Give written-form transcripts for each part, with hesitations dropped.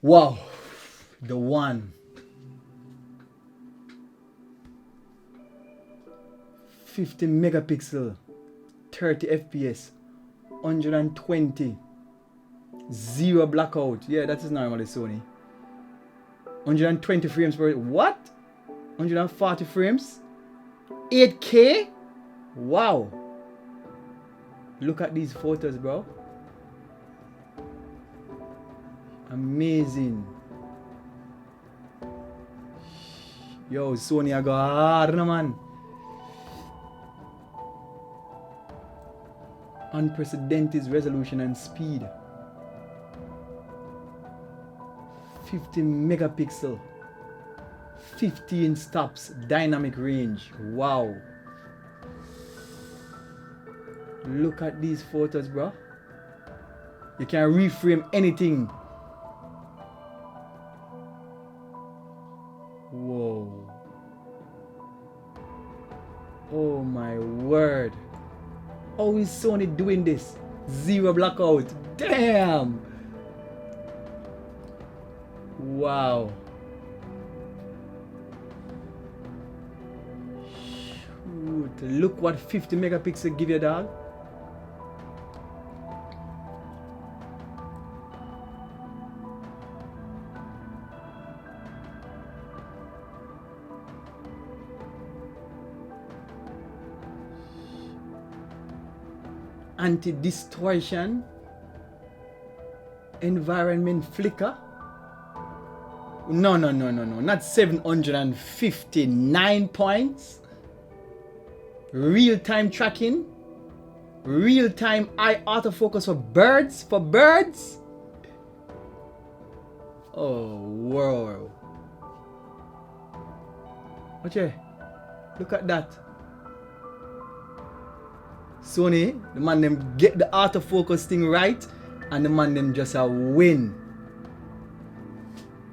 Wow, the one. 50 megapixel, 30 FPS, 120, zero blackout. Yeah, that is normally Sony. 120 frames per what? 140 frames? 8K? Wow. Look at these photos, bro. Amazing. Yo, Sony I go hard, no man. Unprecedented resolution and speed. 50 megapixel. 15 stops, dynamic range. Wow. Look at these photos, bro. You can reframe anything. Whoa. Oh my word. How is Sony doing this? Zero blackout. Damn. Wow. Shoot. Look what 50 megapixel give you, dog. Anti-distortion, environment flicker. No, not 759 points. Real-time tracking, real-time eye autofocus for birds. Oh, wow. Okay, look at that. Sony, the man them get the autofocus thing right, and the man them just a win.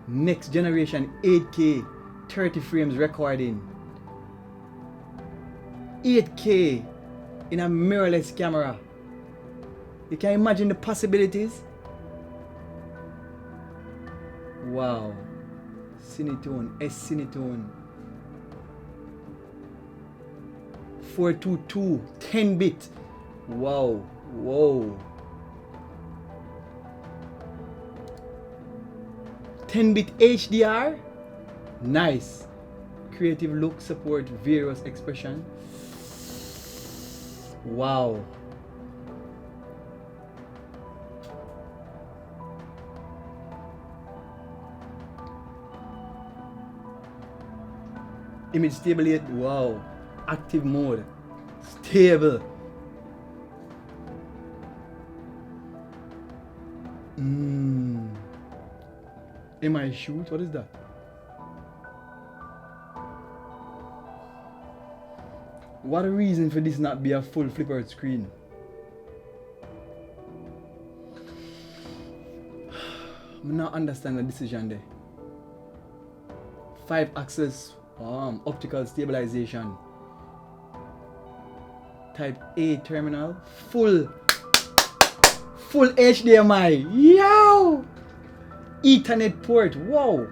Next generation 8K, 30 frames recording. 8K in a mirrorless camera. You can imagine the possibilities. Wow. Cinetone, S-Cinetone. 422, 10-bit. Wow. 10-bit HDR. Nice. Creative look support various expression. Wow. Image stability. Wow. Active mode. Stable. MI shoot? What is that? What a reason for this not be a full flipper screen. I not understand the decision there. 5-axis optical stabilization. Type A terminal. Full HDMI. Yo! Ethernet port. Wow!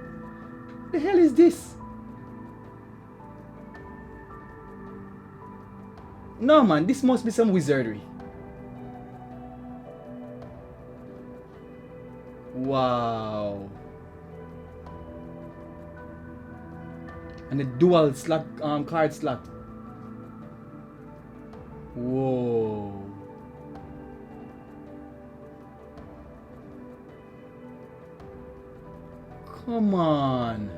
The hell is this? No man, this must be some wizardry. Wow. And the dual slot card slot. Whoa. Come on.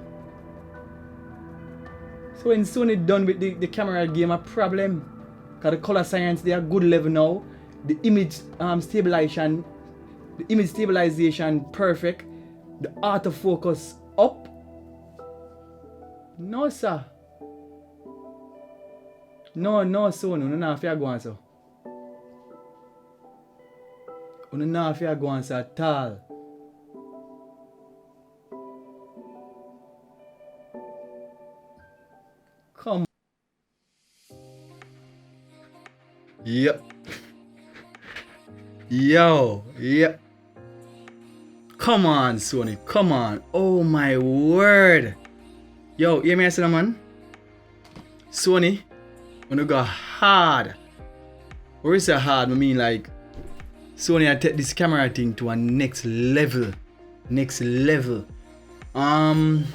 So when Sony done with the camera game a problem. Cause the color science they are good level now. The image stabilization perfect. The autofocus up. No sir. No Sony, no na fair go on so. No na fair go on so at all. Come Yep. Yo, yep. Come on, Sony, come on. Oh my word. Yo, hear me I say that, man? Sony, when you go hard. When you say hard, I mean like Sony I take this camera thing to a next level. Next level. I'm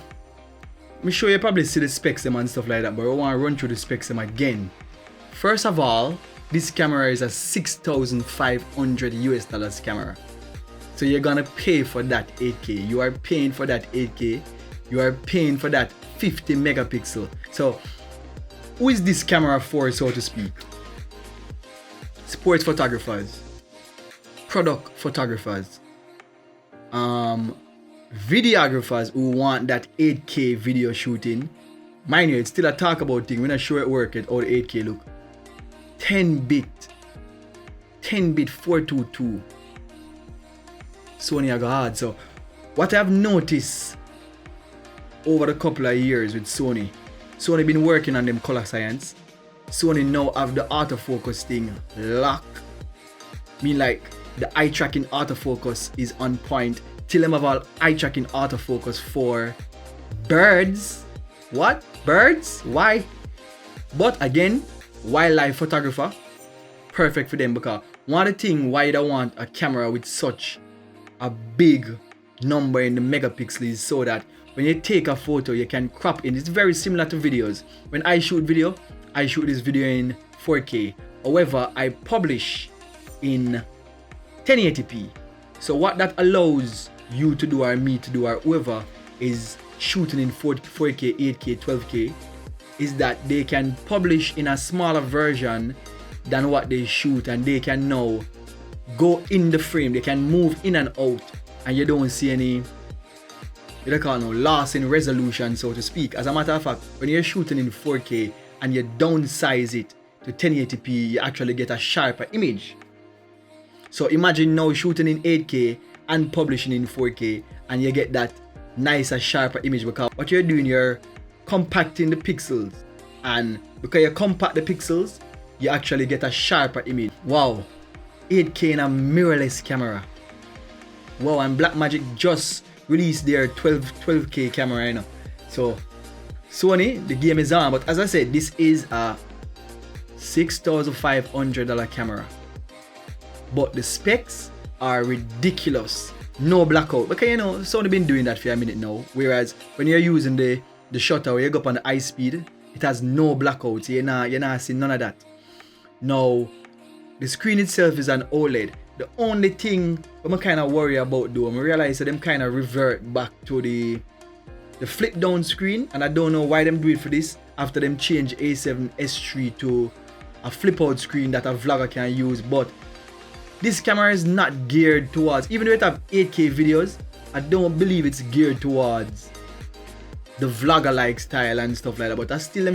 sure you probably see the specs them and stuff like that, but I want to run through the specs them again. First of all, this camera is a $6,500 US camera. So you're gonna pay for that 8K. You are paying for that 8K. You are paying for that 50 megapixel. So who is this camera for, so to speak? Sports photographers, product photographers, videographers who want that 8K video shooting. Mind you, it's still a talk about thing. We're not sure it works at how the 8K look. 10-bit 422. Sony I got hard. So what I've noticed over the couple of years with Sony been working on them color science. Sony now have the autofocus thing locked. Mean like the eye tracking autofocus is on point. Till them have all eye tracking autofocus for birds. What? Birds? Why? But again, wildlife photographer, perfect for them, because one of the things why they want a camera with such a big number in the megapixel is so that when you take a photo you can crop in. It's very similar to videos. When I shoot video, I shoot this video in 4K. However, I publish in 1080p. So what that allows you to do, or me to do, or whoever is shooting in 4K, 8K, 12K, is that they can publish in a smaller version than what they shoot, and they can now go in the frame. They can move in and out, and you don't see any, you don't call no loss in resolution, so to speak. As a matter of fact, when you're shooting in 4K and you downsize it to 1080p, you actually get a sharper image. So imagine now shooting in 8K and publishing in 4K, and you get that nicer, sharper image, because what you're doing, you're compacting the pixels, and because you compact the pixels, you actually get a sharper image. Wow, 8K in a mirrorless camera. Wow, and Blackmagic just released their 12K camera, you know. So Sony, the game is on. But as I said, this is a $6,500 camera, but the specs are ridiculous. No blackout, because you know Sony been doing that for a minute now. Whereas when you're using the shutter where you go up on the high speed, it has no blackout. You're not seeing none of that. Now the screen itself is an OLED. The only thing I'm kind of worry about though, I realize that them kind of revert back to the flip down screen, and I don't know why them do it for this after them change A7 S3 to a flip out screen that a vlogger can use. But this camera is not geared towards, even though it have 8K videos, I don't believe it's geared towards the vlogger like style and stuff like that. But that's still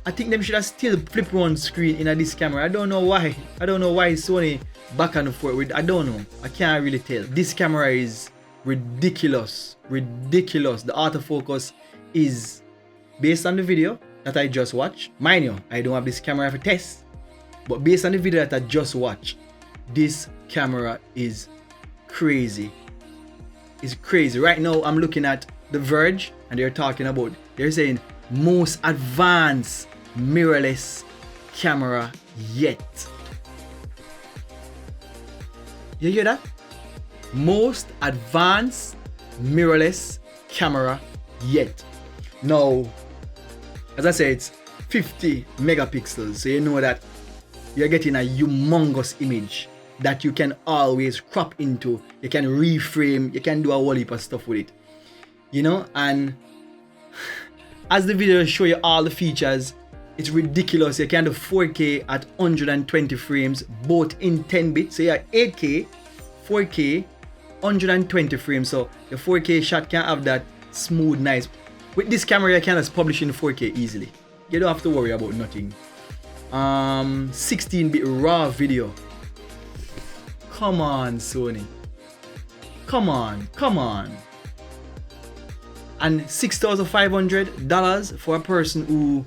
I think them should have still flip one screen in this camera. I don't know why. I don't know why Sony back and forth with. I don't know. I can't really tell. This camera is ridiculous. Ridiculous. The autofocus is based on the video that I just watched. Mind you, I don't have this camera for test, but based on the video that I just watched, this camera is crazy. It's crazy. Right now I'm looking at The Verge, and they're saying most advanced mirrorless camera yet. You hear that? Most advanced mirrorless camera yet. Now, as I said, it's 50 megapixels, so you know that you're getting a humongous image that you can always crop into. You can reframe, you can do a whole heap of stuff with it, you know. And as the video show you all the features, it's ridiculous. You can do 4K at 120 frames, both in 10 bits. So yeah, 8K, 4K, 120 frames. So the 4K shot can have that smooth, nice. With this camera, you can just publish in 4K easily. You don't have to worry about nothing. 16-bit raw video. Come on, Sony. Come on, come on. And $6,500 for a person who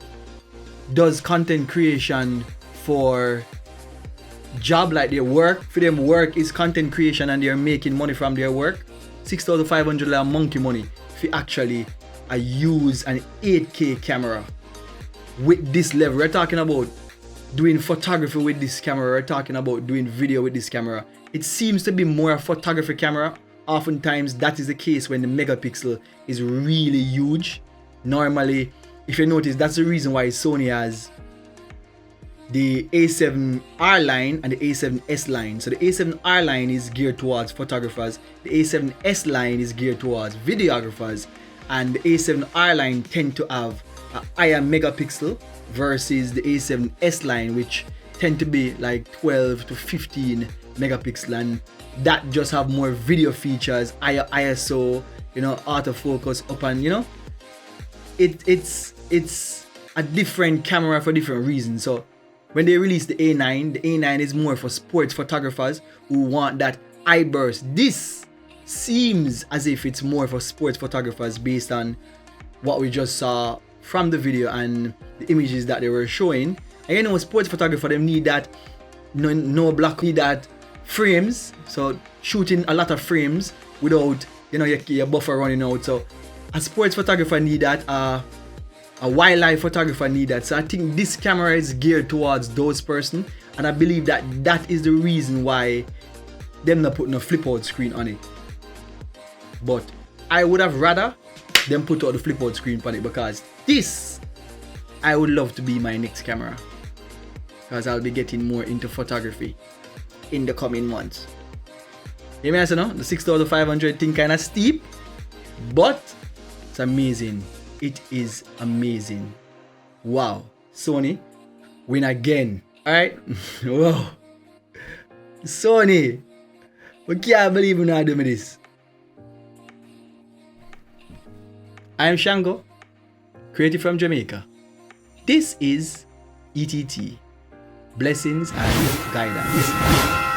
does content creation for job, like their work. For them, work is content creation and they're making money from their work. $6,500 monkey money if you actually use an 8K camera with this level. We're talking about doing photography with this camera. We're talking about doing video with this camera. It seems to be more a photography camera. Oftentimes that is the case when the megapixel is really huge. Normally, if you notice, that's the reason why Sony has the A7R line and the A7S line. So the A7R line is geared towards photographers, the A7S line is geared towards videographers, and the A7R line tend to have a higher megapixel versus the A7S line, which tend to be like 12 to 15 megapixel, and that just have more video features, higher ISO, you know, autofocus up, and you know, it's a different camera for different reasons. So when they release the A9 is more for sports photographers who want that eye burst. This seems as if it's more for sports photographers based on what we just saw from the video and the images that they were showing. And you know, sports photographer, them need that no black, need that frames, so shooting a lot of frames without, you know, your buffer running out. So a sports photographer need that, a wildlife photographer need that. So I think this camera is geared towards those person, and I believe that that is the reason why them not putting a flip out screen on it. But I would have rather them put out the flip out screen on it, because this I would love to be my next camera, because I'll be getting more into photography in the coming months. You may say no, the 6,500 thing kind of steep, but it's amazing. It is amazing. Wow, Sony win again. All right. Wow, Sony, we can't believe we're not doing this. I am Shango, creative from Jamaica. This is ETT. Blessings and guidance.